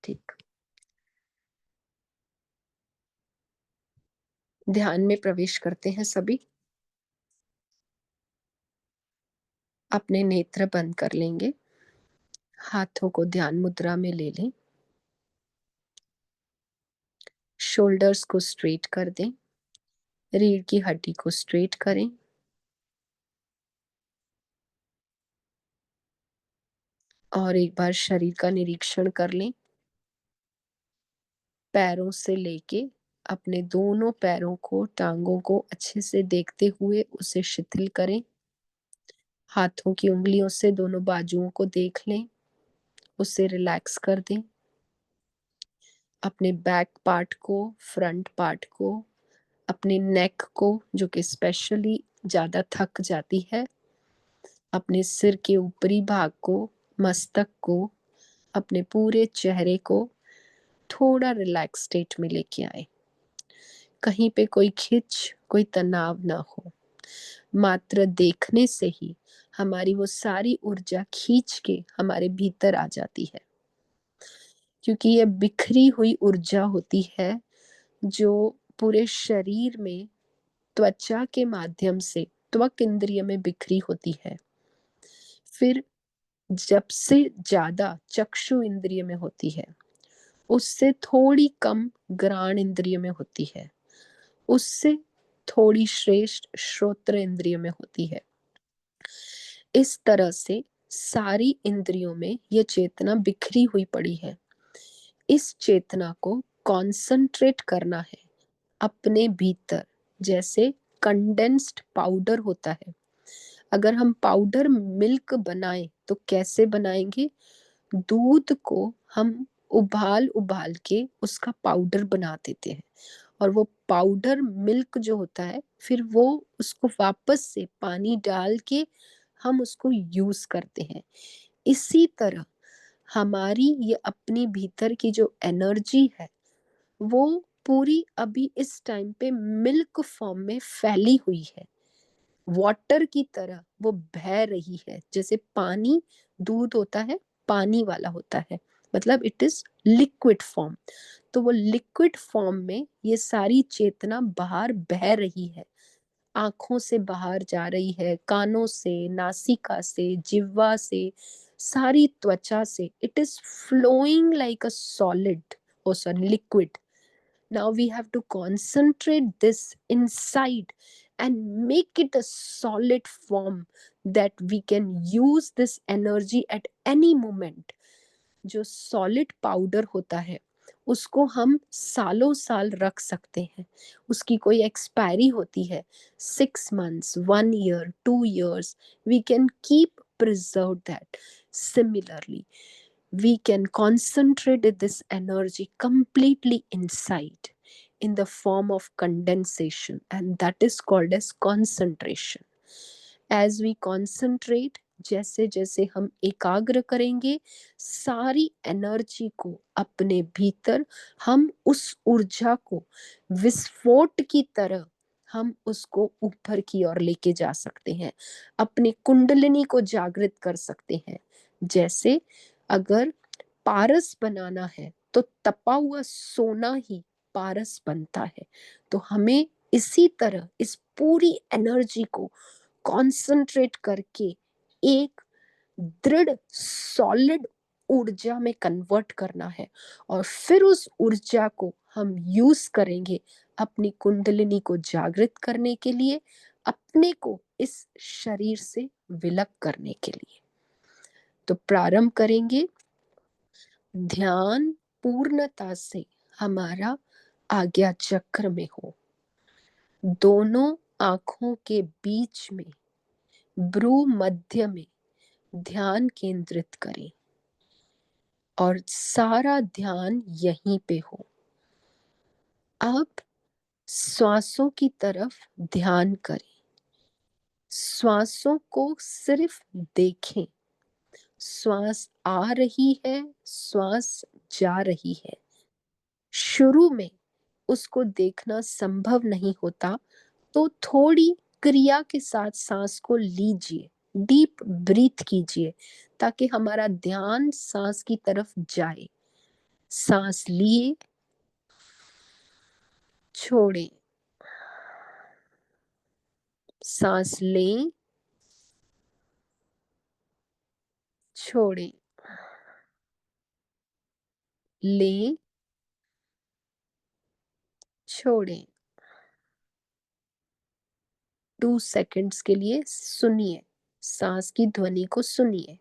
ठीक। ध्यान में प्रवेश करते हैं सभी। अपने नेत्र बंद कर लेंगे। हाथों को ध्यान मुद्रा में ले लें। शोल्डर्स को स्ट्रेट कर दें। रीढ़ की हड्डी को स्ट्रेट करें। और एक बार शरीर का निरीक्षण कर लें। पैरों से लेके अपने दोनों पैरों को, टांगों को अच्छे से देखते हुए उसे शिथिल करें। हाथों की उंगलियों से दोनों बाजुओं को देख लें, उसे रिलैक्स कर दें। अपने बैक पार्ट को, फ्रंट पार्ट को, अपने नेक को जो कि स्पेशली ज्यादा थक जाती है, अपने सिर के ऊपरी भाग को, मस्तक को, अपने पूरे चेहरे को थोड़ा रिलैक्स स्टेट में लेके आए। कहीं पे कोई खिंच, कोई तनाव ना हो। मात्र देखने से ही हमारी वो सारी ऊर्जा खींच के हमारे भीतर आ जाती है, क्योंकि ये बिखरी हुई ऊर्जा होती है जो पूरे शरीर में त्वचा के माध्यम से त्वक इंद्रिय में बिखरी होती है। फिर जब से ज्यादा चक्षु इंद्रिय में होती है, उससे थोड़ी कम घ्राण इंद्रिय में होती है, उससे थोड़ी श्रेष्ठ श्रोत्र इंद्रिय में होती है। इस तरह से सारी इंद्रियों में यह चेतना बिखरी हुई पड़ी है। इस चेतना को कॉन्सेंट्रेट करना है अपने भीतर। जैसे कंडेंस्ड पाउडर होता है, अगर हम पाउडर मिल्क बनाएं तो कैसे बनाएंगे? दूध को हम उबाल उबाल के उसका पाउडर बना देते हैं, और वो पाउडर मिल्क जो होता है, फिर वो उसको वापस से पानी डाल के हम उसको यूज करते हैं। इसी तरह हमारी ये अपनी भीतर की जो एनर्जी है, वो पूरी अभी इस टाइम पे मिल्क फॉर्म में फैली हुई है। वाटर की तरह वो बह रही है। जैसे पानी, दूध होता है, पानी वाला होता है, मतलब इट इज लिक्विड फॉर्म। तो वो लिक्विड फॉर्म में ये सारी चेतना बाहर बह रही है। आंखों से बाहर जा रही है, कानों से, नासिका से, जिह्वा से, सारी त्वचा से। It is flowing like a solid, oh sorry, liquid. Now we have to concentrate this inside and make it a solid form that we can use this energy at any moment. जो solid powder होता है उसको हम सालों साल रख सकते हैं। उसकी कोई एक्सपायरी होती है, 6 months, 1 year, 2 years, we can keep preserve that. Similarly, we can concentrate this energy completely inside in the form of condensation, and that is called as concentration. As we concentrate, जैसे जैसे हम एकाग्र करेंगे, सारी energy को अपने भीतर, हम उस ऊर्जा को विस्फोट की तरह हम उसको ऊपर की ओर लेके जा सकते हैं, अपनी कुंडलिनी को जागृत कर सकते हैं। जैसे अगर पारस बनाना है तो तपा हुआ सोना ही पारस बनता है। तो हमें इसी तरह इस पूरी एनर्जी को कॉन्सेंट्रेट करके एक दृढ़ सॉलिड ऊर्जा में कन्वर्ट करना है, और फिर उस ऊर्जा को हम यूज करेंगे अपनी कुंडलिनी को जागृत करने के लिए, अपने को इस शरीर से विलग करने के लिए। तो प्रारंभ करेंगे। ध्यान पूर्णता से हमारा आज्ञा चक्र में हो। दोनों आंखों के बीच में, भ्रू मध्य में ध्यान केंद्रित करें, और सारा ध्यान यहीं पे हो। अब श्वासों की तरफ ध्यान करें। श्वासों को सिर्फ देखें। श्वास आ रही है, श्वास जा रही है। शुरू में उसको देखना संभव नहीं होता, तो थोड़ी क्रिया के साथ सांस को लीजिए, डीप ब्रीथ कीजिए, ताकि हमारा ध्यान सांस की तरफ जाए। सांस लिए, छोड़ें, सांस लें, छोड़ें, लें, छोड़ें। 2 सेकंड्स के लिए सुनिए, सांस की ध्वनि को सुनिए।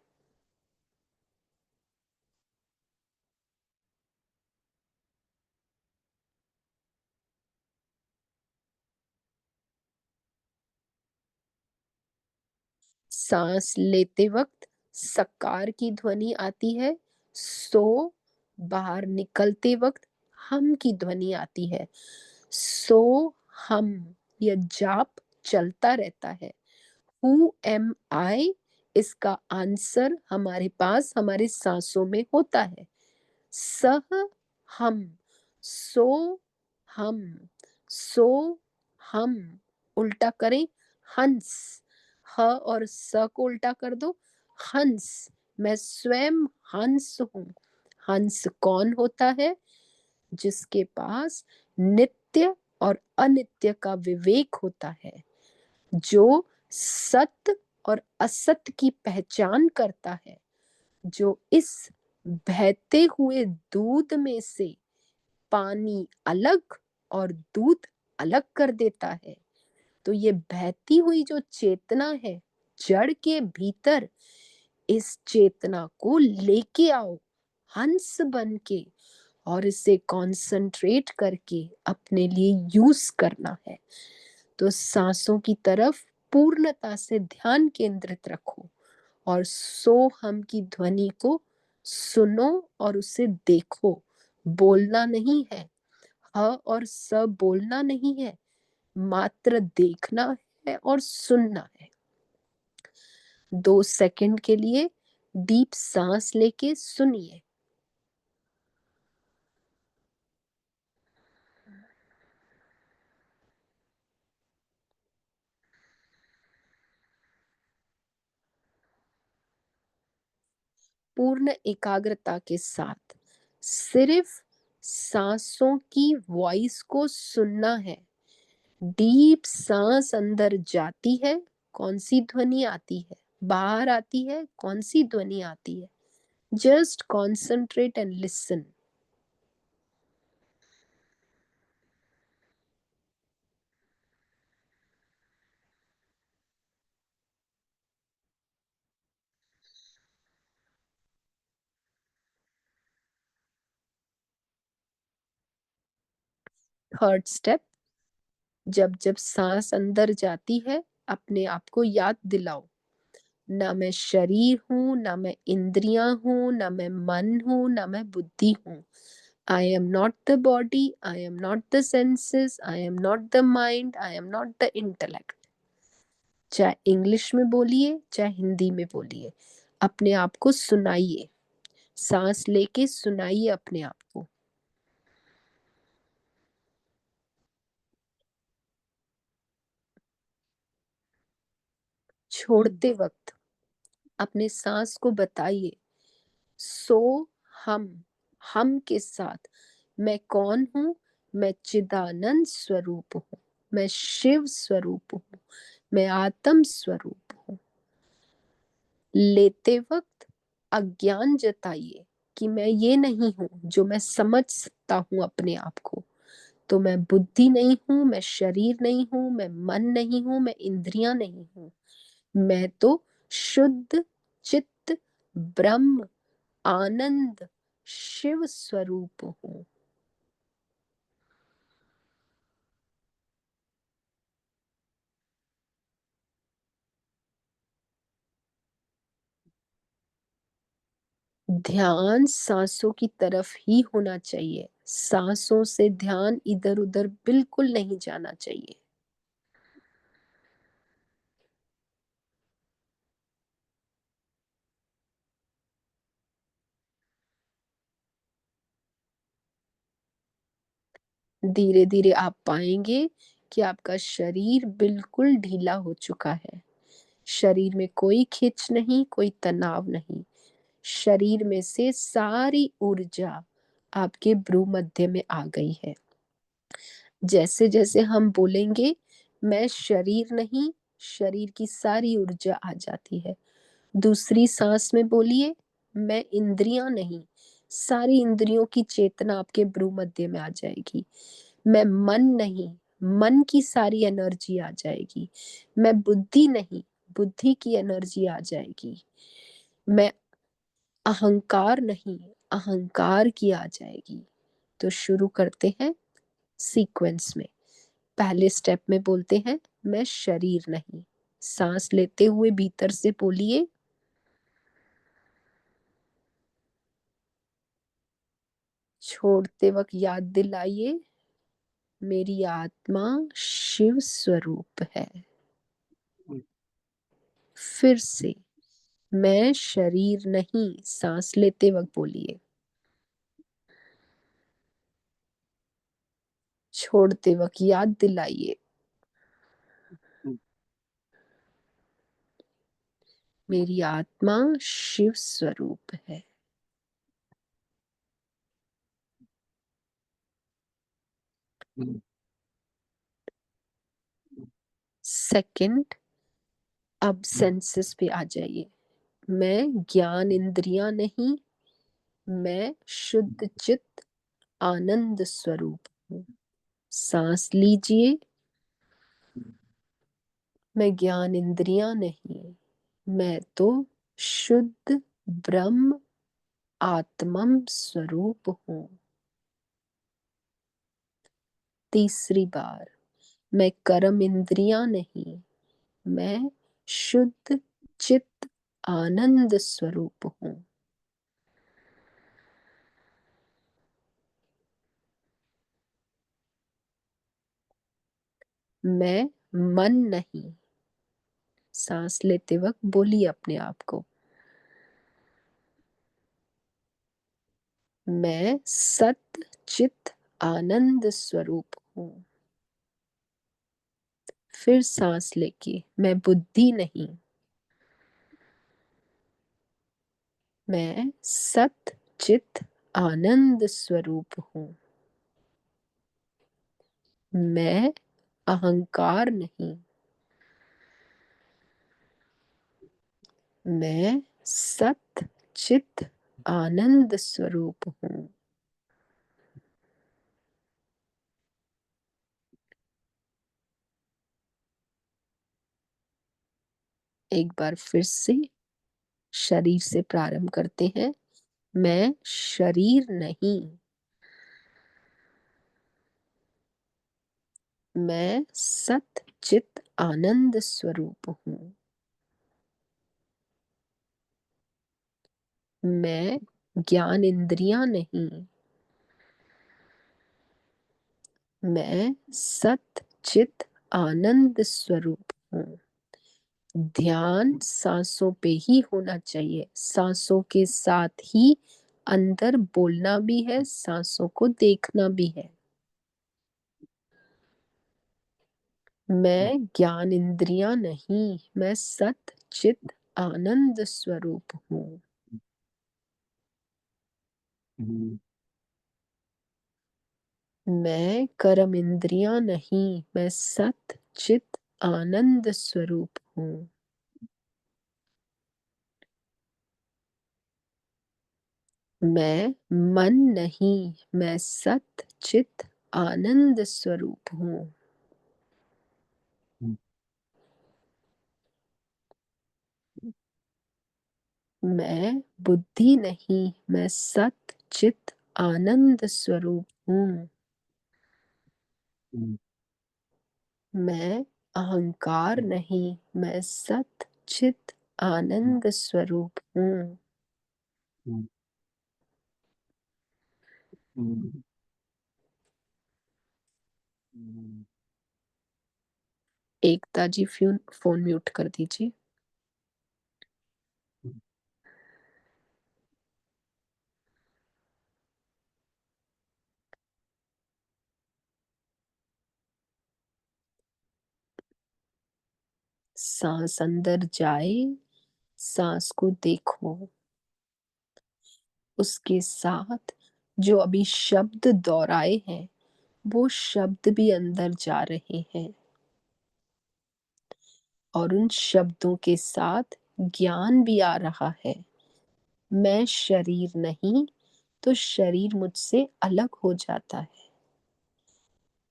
सांस लेते वक्त सकार की ध्वनि आती है, सो। बाहर निकलते वक्त हम की ध्वनि आती है, सो हम। यह जाप चलता रहता है। हु एम आई, इसका आंसर हमारे पास हमारे सांसों में होता है। सह हम, सो हम, सो हम। उल्टा करें, हंस। ह और स को उल्टा कर दो, हंस। मैं स्वयं हंस हूं। हंस कौन होता है? जिसके पास नित्य और अनित्य का विवेक होता है, जो सत्य और असत्य की पहचान करता है, जो इस बहते हुए दूध में से पानी अलग और दूध अलग कर देता है। तो ये बहती हुई जो चेतना है जड़ के भीतर, इस चेतना को लेके आओ हंस बन के, और इसे कंसंट्रेट करके अपने लिए यूज करना है। तो सांसों की तरफ पूर्णता से ध्यान केंद्रित रखो और सो हम की ध्वनि को सुनो और उसे देखो। बोलना नहीं है, ह और स बोलना नहीं है, मात्र देखना है और सुनना है। 2 सेकंड के लिए डीप सांस लेके सुनिए। पूर्ण एकाग्रता के साथ सिर्फ सांसों की वॉइस को सुनना है। डीप सांस अंदर जाती है, कौन सी ध्वनि आती है? बाहर आती है, कौन सी ध्वनि आती है? Just concentrate and listen. Third step, जब जब सांस अंदर जाती है अपने आप को याद दिलाओ, ना मैं शरीर हूं, ना मैं इंद्रियां हूं, ना मैं मन हूं, ना मैं बुद्धि हूं। I am not the body, I am not the senses, I am not the mind, I am not the intellect. चाहे इंग्लिश में बोलिए, चाहे हिंदी में बोलिए, अपने आप को सुनाइए। सांस लेके सुनाइए अपने आप को। छोड़ते वक्त अपने सांस को बताइए, सो हम। हम के साथ मैं कौन हूं? मैं चिदानंद स्वरूप हूं, मैं शिव स्वरूप हूं, मैं आत्म स्वरूप हूं। लेते वक्त अज्ञान जताइए कि मैं ये नहीं हूं जो मैं समझ सकता हूं अपने आप को। तो मैं बुद्धि नहीं हूं, मैं शरीर नहीं हूं, मैं मन नहीं हूं, मैं इंद्रियां नहीं हूं। मैं तो शुद्ध चित्त ब्रह्म आनंद शिव स्वरूप हूँ। ध्यान सांसों की तरफ ही होना चाहिए, सांसों से ध्यान इधर उधर बिल्कुल नहीं जाना चाहिए। धीरे धीरे आप पाएंगे कि आपका शरीर बिल्कुल ढीला हो चुका है। शरीर में कोई खिंच नहीं, कोई तनाव नहीं। शरीर में से सारी ऊर्जा आपके भ्रू मध्य में आ गई है। जैसे जैसे हम बोलेंगे मैं शरीर नहीं, शरीर की सारी ऊर्जा आ जाती है। दूसरी सांस में बोलिए मैं इंद्रियां नहीं, सारी इंद्रियों की चेतना आपके भ्रू मध्य में आ जाएगी। मैं मन नहीं, मन की सारी एनर्जी आ जाएगी। मैं बुद्धि नहीं, बुद्धि की एनर्जी आ जाएगी। मैं अहंकार नहीं, अहंकार की आ जाएगी। तो शुरू करते हैं सीक्वेंस में। पहले स्टेप में बोलते हैं मैं शरीर नहीं। सांस लेते हुए भीतर से बोलिए छोड़ते वक्त याद दिलाइए मेरी आत्मा शिव स्वरूप है। फिर से मैं शरीर नहीं, सांस लेते वक्त बोलिए। छोड़ते वक्त याद दिलाइए मेरी आत्मा शिव स्वरूप है। सेकंड, अब सेंसेस पे आ जाइए। मैं ज्ञान इंद्रियां नहीं, मैं शुद्ध चित्त आनंद स्वरूप हूँ। सांस लीजिए। मैं ज्ञान इंद्रियां नहीं, मैं तो शुद्ध ब्रह्म आत्मम स्वरूप हूँ। तीसरी बार, मैं कर्म इंद्रियां नहीं, मैं शुद्ध चित्त आनंद स्वरूप हूँ। मैं मन नहीं, सांस लेते वक्त बोलिए अपने आप को मैं सत चित आनंद स्वरूप हूँ। फिर सांस लेके मैं बुद्धि नहीं, मैं सत चित आनंद स्वरूप हूँ। मैं अहंकार नहीं, मैं सत चित आनंद स्वरूप हूँ। एक बार फिर से शरीर से प्रारंभ करते हैं। मैं शरीर नहीं, मैं सत चित आनंद स्वरूप हूँ। मैं ज्ञान इंद्रियां नहीं, मैं सत चित आनंद स्वरूप हूँ। ध्यान सांसों पे ही होना चाहिए। सांसों के साथ ही अंदर बोलना भी है, सांसों को देखना भी है। मैं ज्ञान इंद्रियां नहीं, मैं सत चित आनंद स्वरूप हूँ। मैं कर्म इंद्रियां नहीं, मैं सत चित आनंद स्वरूप हूँ। मैं मन नहीं, मैं सत चित आनंद स्वरूप हूँ। मैं बुद्धि नहीं, मैं सत चित आनंद स्वरूप हूँ। मैं अहंकार नहीं, मैं सत चित आनंद स्वरूप हूँ। एकता जी फोन म्यूट कर दीजिए। सांस अंदर जाए, सांस को देखो, उसके साथ जो अभी शब्द दोहराए हैं, वो शब्द भी अंदर जा रहे हैं और उन शब्दों के साथ ज्ञान भी आ रहा है। मैं शरीर नहीं, तो शरीर मुझसे अलग हो जाता है।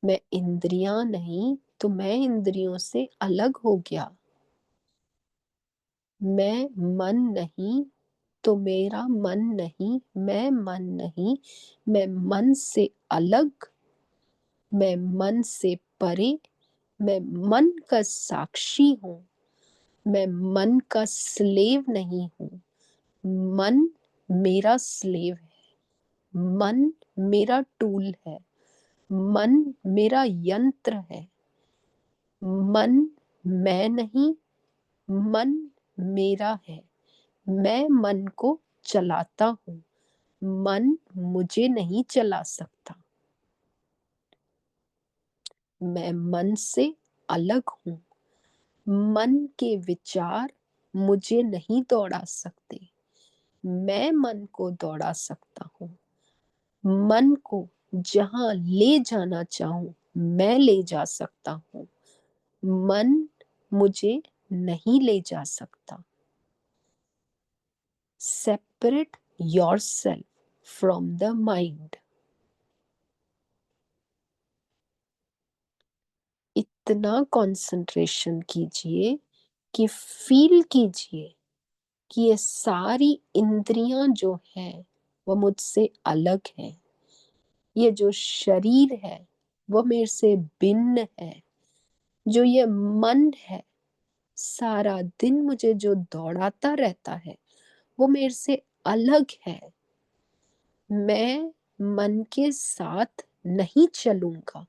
मैं इंद्रियां नहीं, तो मैं इंद्रियों से अलग हो गया। मैं मन नहीं, तो मेरा मन नहीं, मैं मन नहीं, मैं मन से अलग, मैं मन से परे, मैं मन का साक्षी हूँ, मैं मन का स्लेव नहीं हूँ। मन मेरा स्लेव है, मन मेरा टूल है, मन मेरा यंत्र है। मन मैं नहीं, मन मेरा है। मैं मन को चलाता हूँ, मन मुझे नहीं चला सकता। मैं मन से अलग हूँ। मन के विचार मुझे नहीं दौड़ा सकते, मैं मन को दौड़ा सकता हूँ। मन को जहाँ ले जाना चाहूँ, मैं ले जा सकता हूँ। मन मुझे नहीं ले जा सकता। Separate yourself from the mind. इतना कंसंट्रेशन कीजिए कि फील कीजिए कि ये सारी इंद्रियां जो हैं वो मुझसे अलग हैं। ये जो शरीर है वो मेरे से भिन्न है। जो ये मन है, सारा दिन मुझे जो दौड़ाता रहता है, वो मेरे से अलग है। मैं मन के साथ नहीं चलूंगा,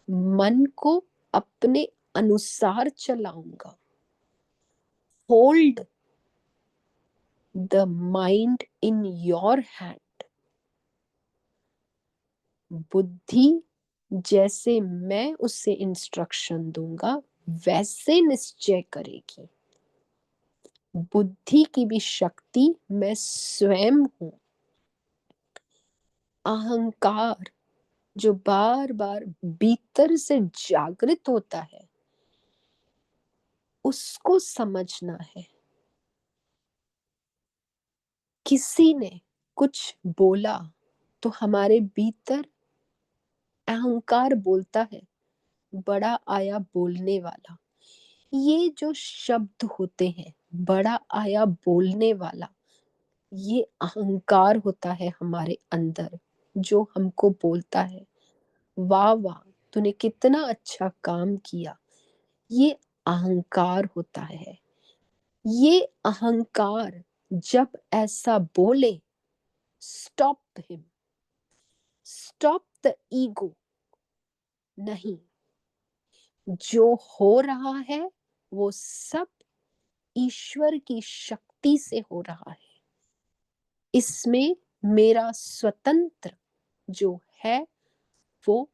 मन को अपने अनुसार चलाऊंगा। Hold the mind in your hand. बुद्धि जैसे मैं उसे इंस्ट्रक्शन दूंगा, वैसे निश्चय करेगी। बुद्धि की भी शक्ति मैं स्वयं हूं। अहंकार जो बार बार भीतर से जागृत होता है, उसको समझना है। किसी ने कुछ बोला तो हमारे भीतर अहंकार बोलता है, बड़ा आया बोलने वाला। ये जो शब्द होते हैं, बड़ा आया बोलने वाला, ये अहंकार होता है हमारे अंदर, जो हमको बोलता है, वाह वाह तूने कितना अच्छा काम किया। ये अहंकार होता है। ये अहंकार जब ऐसा बोले, stop him, stop the ego. नहीं, जो हो रहा है वो सब ईश्वर की शक्ति से हो रहा है। इसमें मेरा स्वतंत्र जो है वो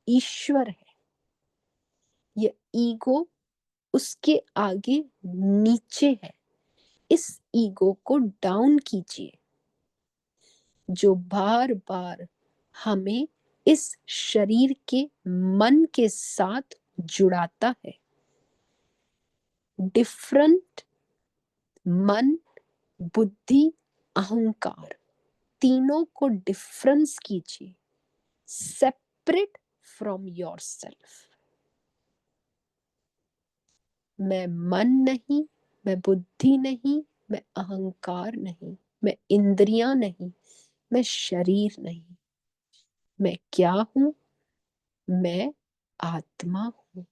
ईश्वर है। ये ईगो उसके आगे नीचे है। इस ईगो को डाउन कीजिए, जो बार बार हमें इस शरीर के मन के साथ जुड़ाता है। डिफरेंट मन, बुद्धि, अहंकार, तीनों को डिफरेंस कीजिए। Separate from yourself. मैं मन नहीं, मैं बुद्धि नहीं, मैं अहंकार नहीं, मैं इंद्रियां नहीं, मैं शरीर नहीं। मैं क्या हूं? मैं आत्मा हूं।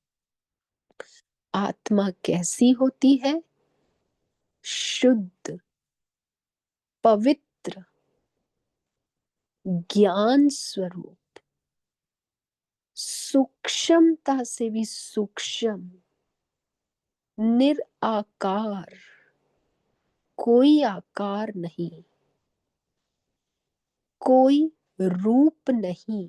आत्मा कैसी होती है? शुद्ध, पवित्र, ज्ञान स्वरूप, सूक्ष्मता से भी सूक्ष्म, निराकार, कोई आकार नहीं, कोई रूप नहीं,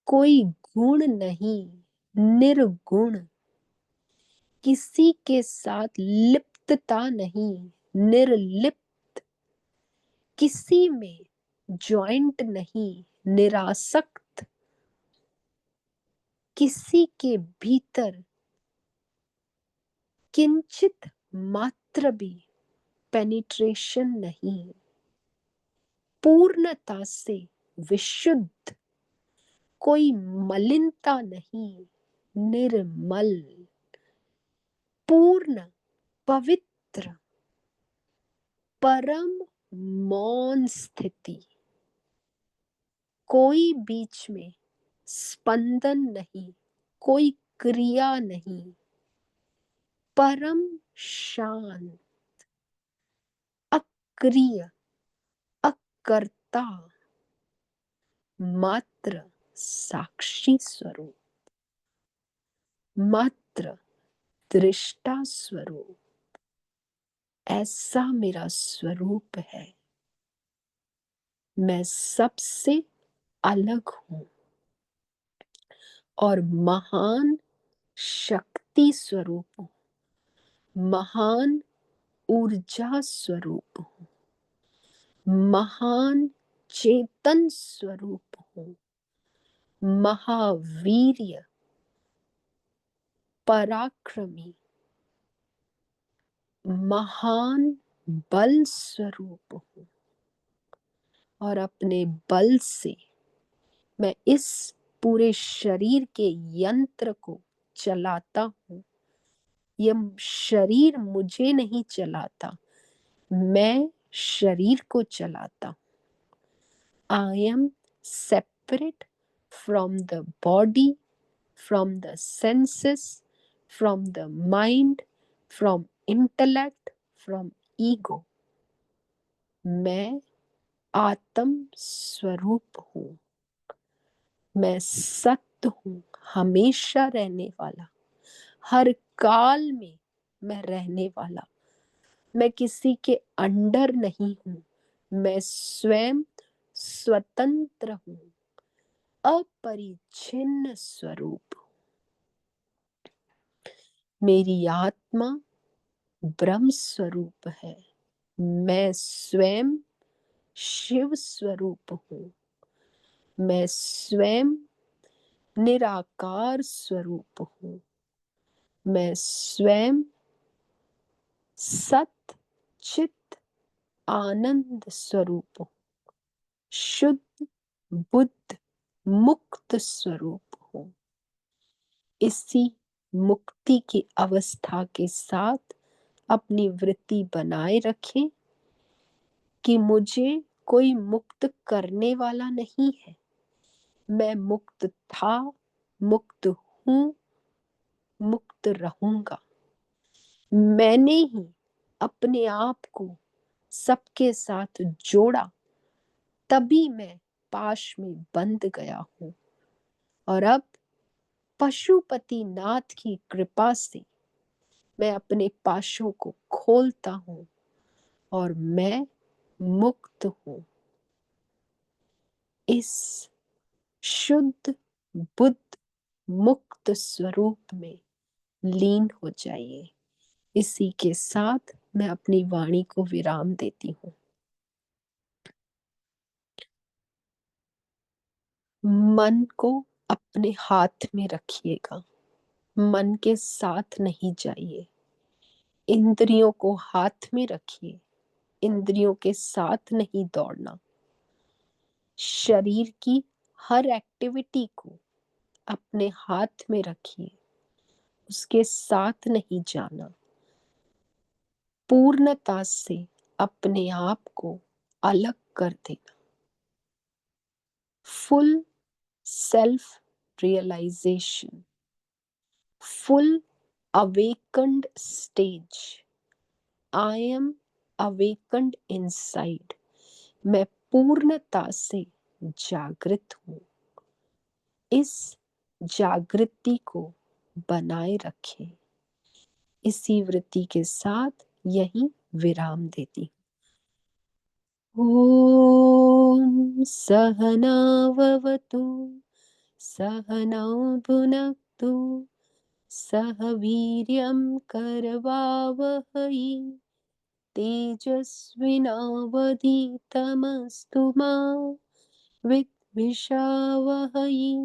कोई गुण नहीं, निर्गुण, किसी के साथ लिप्तता नहीं, निर्लिप्त, किसी में जॉइंट नहीं, निरासक्त, किसी के भीतर किंचित मात्र भी पेनिट्रेशन नहीं, पूर्णता से विशुद्ध, कोई मलिनता नहीं, निर्मल, पूर्ण, पवित्र, परम मौन स्थिति, कोई बीच में स्पंदन नहीं, कोई क्रिया नहीं, परम शांत, अक्रिय, अकर्ता, मात्र साक्षी स्वरूप, मात्र दृष्टा स्वरूप, ऐसा मेरा स्वरूप है। मैं सबसे अलग हूं और महान शक्ति स्वरूप हूं, महान ऊर्जा स्वरूप हूं, महान चेतन स्वरूप हूं, महावीर्य, पराक्रमी, महान बल स्वरूप हूं और अपने बल से मैं इस पूरे शरीर के यंत्र को चलाता हूं। यह शरीर मुझे नहीं चलाता, मैं शरीर को चलाता हूं। I am separate from the body, from the senses, from the mind, from intellect, from ego. मैं आत्म स्वरूप हूँ, मैं सत्य हूँ, हमेशा रहने वाला, हर काल में मैं रहने वाला, मैं किसी के अंडर नहीं हूँ, मैं स्वयं स्वतंत्र हूँ, अपरिच्छिन्न स्वरूप। मेरी आत्मा ब्रह्म स्वरूप है, मैं स्वयं शिव स्वरूप हूँ, मैं स्वयं निराकार स्वरूप हूँ, मैं स्वयं सत चित आनंद स्वरूप हूँ, शुद्ध बुद्ध मुक्त स्वरूप हूँ। इसी मुक्ति की अवस्था के साथ अपनी वृत्ति बनाए रखें कि मुझे कोई मुक्त करने वाला नहीं है। मैं मुक्त था, मुक्त हूँ, मुक्त रहूंगा। मैंने ही अपने आप को सबके साथ जोड़ा, तभी मैं पाश में बंध गया हूँ और अब पशुपति नाथ की कृपा से मैं अपने पाशों को खोलता हूँ और मैं मुक्त हूँ। इस शुद्ध बुद्ध मुक्त स्वरूप में लीन हो जाइए। इसी के साथ मैं अपनी वाणी को विराम देती हूँ। मन को अपने हाथ में रखिएगा, मन के साथ नहीं जाइए। इंद्रियों को हाथ में रखिए, इंद्रियों के साथ नहीं दौड़ना। शरीर की हर एक्टिविटी को अपने हाथ में रखिए, उसके साथ नहीं जाना। पूर्णता से अपने आप को अलग कर देना। Full self realization, full awakened stage. I am awakened inside. मैं पूर्णता से जागृत हूँ। इस जागृति को बनाए रखें। इसी वृत्ति के साथ यही विराम देती हूँ। ओम सहनाववतु सहनौ भुनक्तु सह वीर्यं करवावहै तेजस्विनावधीतमस्तु मा विद्विषावहै।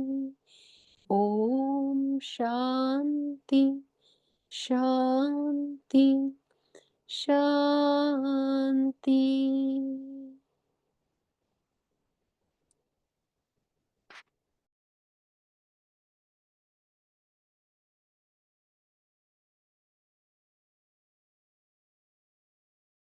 ॐ शान्ति शान्ति शान्ति।